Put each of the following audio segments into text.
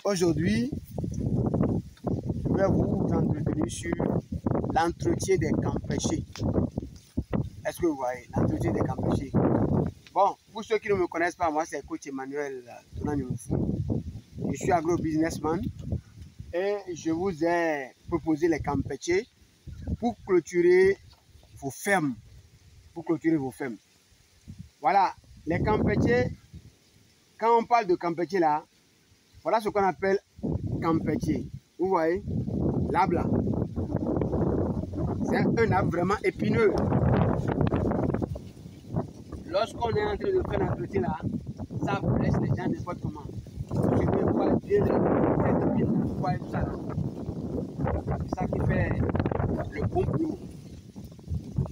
Aujourd'hui, je vais vous entretenir sur l'entretien des campéchés. Est-ce que vous voyez l'entretien des campéchés? Bon, pour ceux qui ne me connaissent pas, moi c'est coach Emmanuel Tonanimofou. Je suis agro-businessman et je vous ai proposé les campéchés pour clôturer vos fermes. Voilà, les campéchés, quand on parle de campéchés là, voilà ce qu'on appelle campéché. Vous voyez, l'arbre là, c'est un arbre vraiment épineux. Lorsqu'on est en train de faire l'entretien là, ça blesse les gens n'importe comment. Je vais voir bien cette épine là, vous voyez tout ça là. C'est ça qui fait le bon boulot.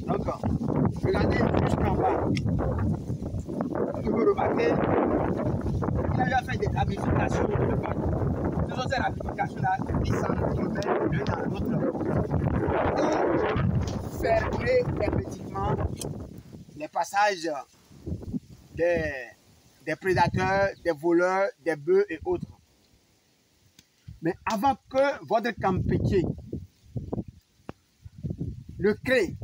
Donc, regardez jusqu'en bas. Je veux remarquer qu'il a déjà fait des ramifications de partout. Ce sont ces ramifications-là qui s'entremettent l'une dans l'autre. Et fermer hermétiquement les passages des prédateurs, des voleurs, des bœufs et autres. Mais avant que votre campétier ne crée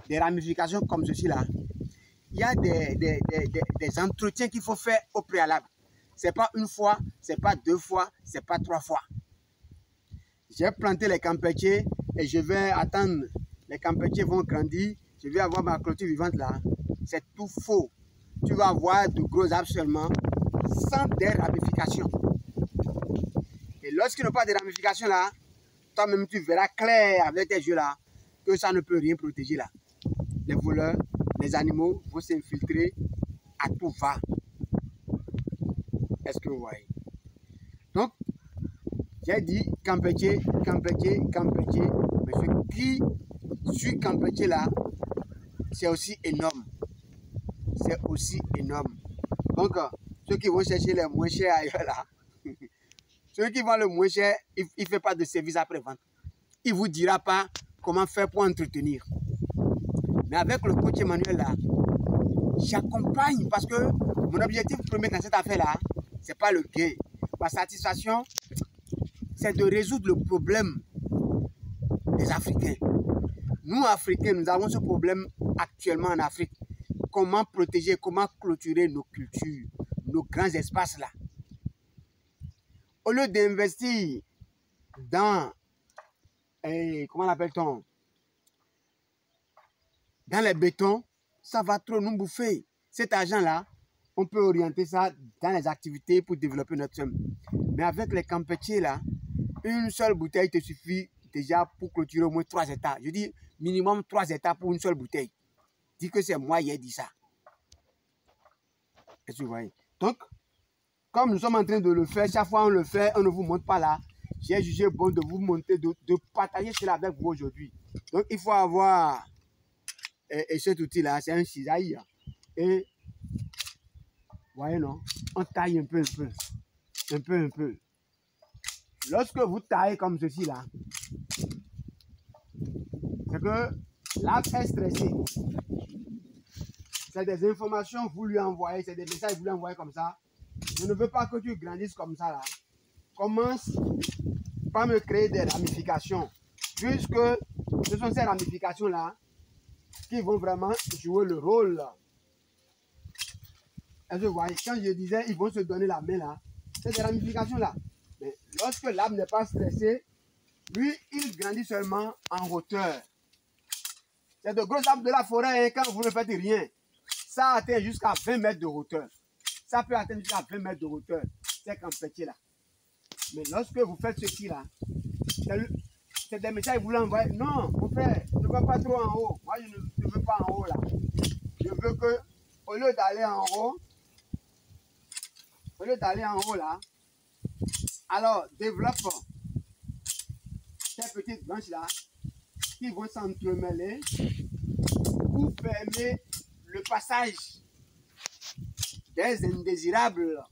des ramifications comme ceci-là, il y a des entretiens qu'il faut faire au préalable. Ce n'est pas une fois, ce n'est pas deux fois, ce n'est pas trois fois. J'ai planté les campétiers et je vais attendre. Les campétiers vont grandir. Je vais avoir ma clôture vivante là. C'est tout faux. Tu vas avoir de gros arbres seulement sans des ramifications. Et lorsqu'il n'y a pas de ramifications là, toi-même tu verras clair avec tes yeux là que ça ne peut rien protéger là. Les voleurs, les animaux vont s'infiltrer à tout va. Est-ce que vous voyez? Donc, j'ai dit campétier, campétier, campétier. Mais ce qui suit campétier là, c'est aussi énorme. C'est aussi énorme. Donc, ceux qui vont chercher les moins chers ailleurs là, ceux qui vendent le moins cher, il ne fait pas de service après-vente. Il ne vous dira pas comment faire pour entretenir. Mais avec le coach Emmanuel là, j'accompagne parce que mon objectif premier dans cette affaire-là, ce n'est pas le gain. Ma satisfaction, c'est de résoudre le problème des Africains. Nous, Africains, nous avons ce problème actuellement en Afrique. Comment protéger, comment clôturer nos cultures, nos grands espaces là. Au lieu d'investir dans, comment l'appelle-t-on, dans les bétons, ça va trop nous bouffer. Cet argent-là, on peut orienter ça dans les activités pour développer notre somme. Mais avec les campétiers là, une seule bouteille te suffit déjà pour clôturer au moins 3 hectares. Je dis minimum 3 hectares pour une seule bouteille. Dis que c'est moi qui ai dit ça. Est-ce que vous voyez? Donc, comme nous sommes en train de le faire, chaque fois on le fait, on ne vous montre pas là. J'ai jugé bon de vous montrer, de partager cela avec vous aujourd'hui. Donc, il faut avoir cet outil-là, c'est un cisaille. Et, vous voyez non, on taille un peu. Lorsque vous taillez comme ceci là, c'est que l'arbre est stressé. C'est des informations que vous lui envoyez, c'est des messages que vous lui envoyez comme ça. Je ne veux pas que tu grandisses comme ça là. Commence par me créer des ramifications. Puisque ce sont ces ramifications là qui vont vraiment jouer le rôle. Est-ce que vous voyez? Quand je disais ils vont se donner la main là, c'est des ramifications là. Mais lorsque l'arbre n'est pas stressé, lui, il grandit seulement en hauteur. C'est de gros arbres de la forêt, hein, quand vous ne faites rien. Ça atteint jusqu'à 20 mètres de hauteur. Ça peut atteindre jusqu'à 20 mètres de hauteur. C'est campétier là. Mais lorsque vous faites ceci là, c'est des messages que vous l'envoyez. Non, mon frère, je ne veux pas trop en haut. Moi, je ne veux pas en haut là. Je veux que, au lieu d'aller en haut, là, alors développe ces petites branches là qui vont s'entremêler pour permettre le passage des indésirables.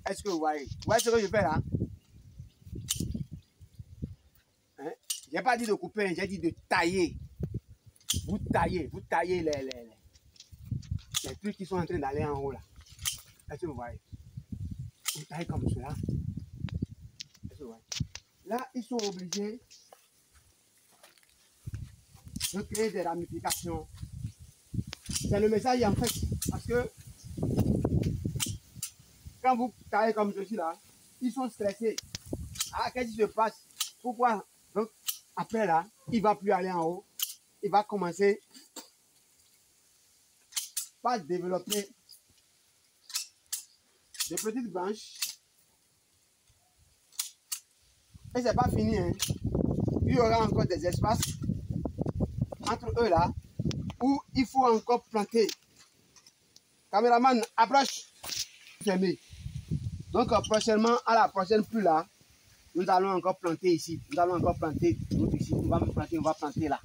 Est-ce que vous voyez? Vous voyez ce que je fais là? Hein? Je n'ai pas dit de couper, j'ai dit de tailler. Vous taillez les trucs qui sont en train d'aller en haut là. Est-ce que vous voyez? Vous taillez comme cela. Est-ce que vous voyez? Là, ils sont obligés de créer des ramifications. C'est le message en fait. Parce que quand vous taillez comme ceci là, ils sont stressés. Ah, qu'est-ce qui se passe? Pourquoi? Donc, après là, il ne va plus aller en haut. Il va commencer par développer des petites branches. Et c'est pas fini, hein. Il y aura encore des espaces entre eux là où il faut encore planter. Caméraman, approche. Fermé. Donc prochainement, à la prochaine pluie là, nous allons encore planter ici. Nous allons encore planter ici. On va planter là.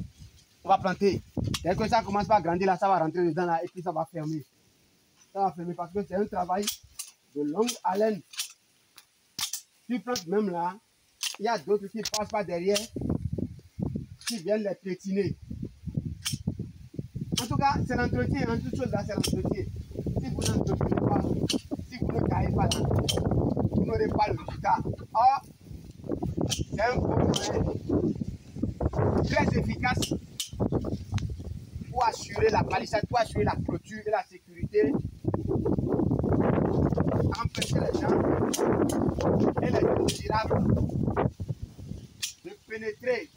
On va planter. Dès que ça commence à grandir là, ça va rentrer dedans là et puis ça va fermer. Ça va fermer parce que c'est un travail de longue haleine. Tu plantes même là, il y a d'autres qui passent par derrière, qui viennent les piétiner. En tout cas, c'est l'entretien, en toute chose là, c'est l'entretien. Si vous n'entretenez pas, si vous ne taillez pas là, vous n'aurez pas le résultat. Or, c'est un moyen très efficace pour assurer la palissade, pour assurer la clôture et la sécurité, empêcher les gens et les indésirables de pénétrer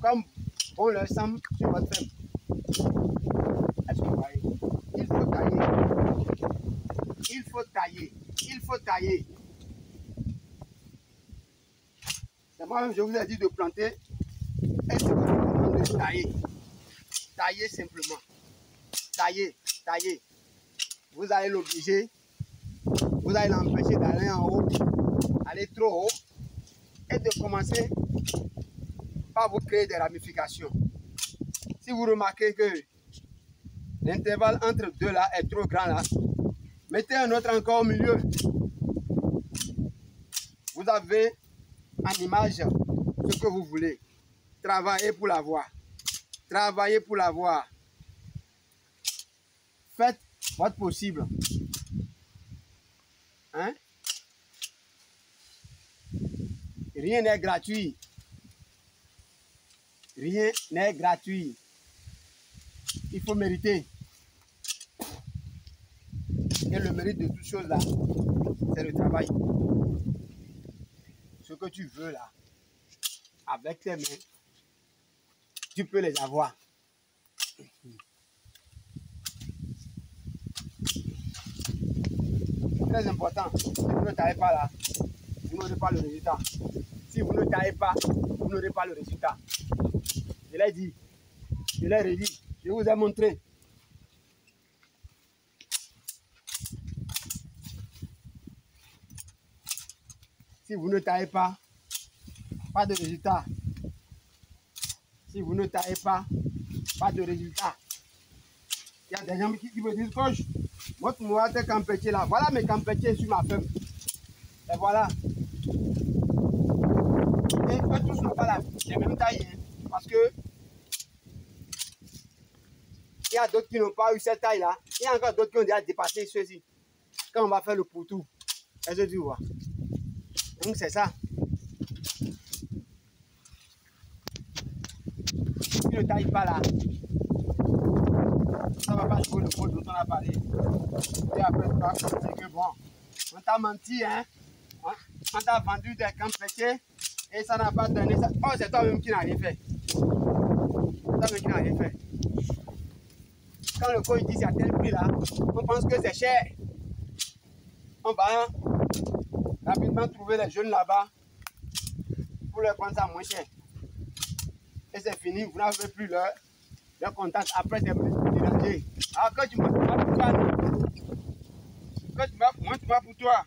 comme on leur semble sur votre ferme. Est-ce que vous voyez? Il faut tailler. Il faut tailler. Il faut tailler. C'est moi-même, je vous ai dit de planter. Et je vous demande de tailler. Tailler simplement. Tailler. Tailler. Vous allez l'obliger. Vous allez l'empêcher d'aller en haut. Aller trop haut. Et de commencer par vous créer des ramifications. Si vous remarquez que l'intervalle entre deux là est trop grand là, mettez un autre encore au milieu. Vous avez en image ce que vous voulez. Travaillez pour l'avoir. Travaillez pour l'avoir. Faites votre possible. Hein? Rien n'est gratuit. Rien n'est gratuit. Il faut mériter. Et le mérite de toutes choses là, c'est le travail. Ce que tu veux là, avec tes mains, tu peux les avoir. Très important. Si vous ne taillez pas là, vous n'aurez pas le résultat. Si vous ne taillez pas, vous n'aurez pas le résultat. Je l'ai dit. Je l'ai redit. Je vous ai montré. Si vous ne taillez pas, pas de résultat. Si vous ne taillez pas, pas de résultat. Il y a des gens qui me disent, coach, montre-moi tes campetiers là. Voilà mes campetiers sur ma ferme. Et voilà. Et eux tous n'ont pas la même taille. Hein, parce que il y a d'autres qui n'ont pas eu cette taille là. Il y a encore d'autres qui ont déjà dépassé ceux-ci. Quand on va faire le pourtour. Est-ce que tu vois? Donc c'est ça. Si tu ne tailles pas là, ça ne va pas jouer le rôle dont on a parlé. Et après, tu vas dire que bon, on t'a menti, hein? On t'a vendu des campetiers et ça n'a pas donné ça. Oh, c'est toi-même qui n'as rien fait. C'est toi-même qui n'as rien fait. Quand le coach dit c'est à tel prix là, on pense que c'est cher. On va rapidement trouver les jeunes là-bas pour leur prendre ça moins cher. Et c'est fini, vous n'avez plus leur contact. Après, c'est déranger. Alors que tu m'as pour toi, que tu m'as pour toi,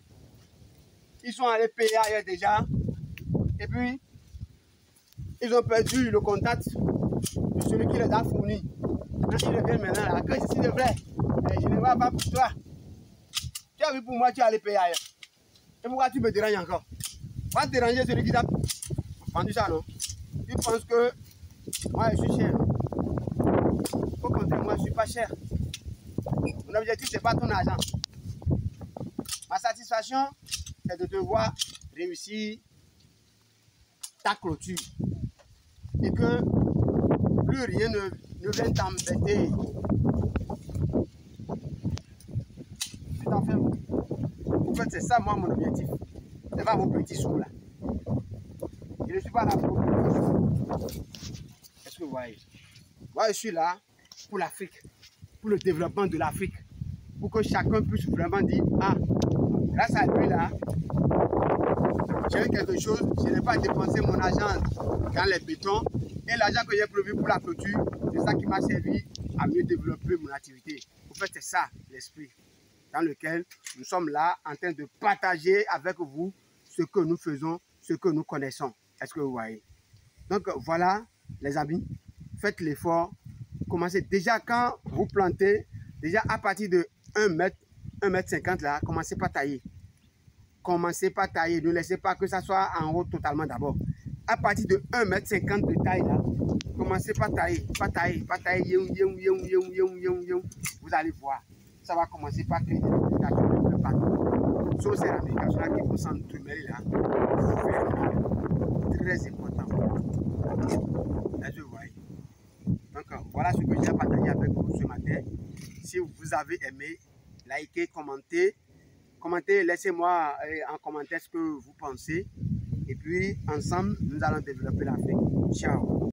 ils sont allés payer ailleurs déjà. Et puis, ils ont perdu le contact de celui qui les a fournis. Quand ils reviennent maintenant là, que si c'est vrai, je ne vois pas pour toi. Tu as vu pour moi, tu es allé payer ailleurs. Et pourquoi tu me déranges encore? Va déranger celui qui t'a vendu ça, non? Tu penses que moi je suis cher. Au contraire, moi je ne suis pas cher. Mon objectif, ce n'est pas ton argent. satisfaction, c'est de te voir réussir ta clôture. Et que plus rien ne vient t'embêter. Tu t'en fais. En fait, c'est ça, moi, mon objectif. C'est pas vos petits sous là. Je ne suis pas là pour vos petits sous. Est-ce que vous voyez? Moi, je suis là pour l'Afrique, pour le développement de l'Afrique, pour que chacun puisse vraiment dire, ah, grâce à lui là, j'ai eu quelque chose, je n'ai pas dépensé mon argent dans les bétons et l'argent que j'ai prévu pour la clôture, c'est ça qui m'a servi à mieux développer mon activité. En fait, c'est ça l'esprit dans lequel nous sommes là en train de partager avec vous ce que nous faisons, ce que nous connaissons. Est-ce que vous voyez? Donc voilà les amis, faites l'effort, commencez déjà quand vous plantez, déjà à partir de 1 m là, commencez par tailler. Commencez par tailler, ne laissez pas que ça soit en haut totalement d'abord. À partir de 1 m de taille là, commencez par tailler, vous allez voir, ça va commencer par créer des ramifications un peu partout. Sur ces ramifications là qui vont s'entremêler là, c'est très important. Là, je vois. Donc voilà ce que j'ai partagé avec vous ce matin. Si vous avez aimé, likez, commentez. Commentez, laissez-moi en commentaire ce que vous pensez. Et puis, ensemble, nous allons développer l'Afrique. Ciao.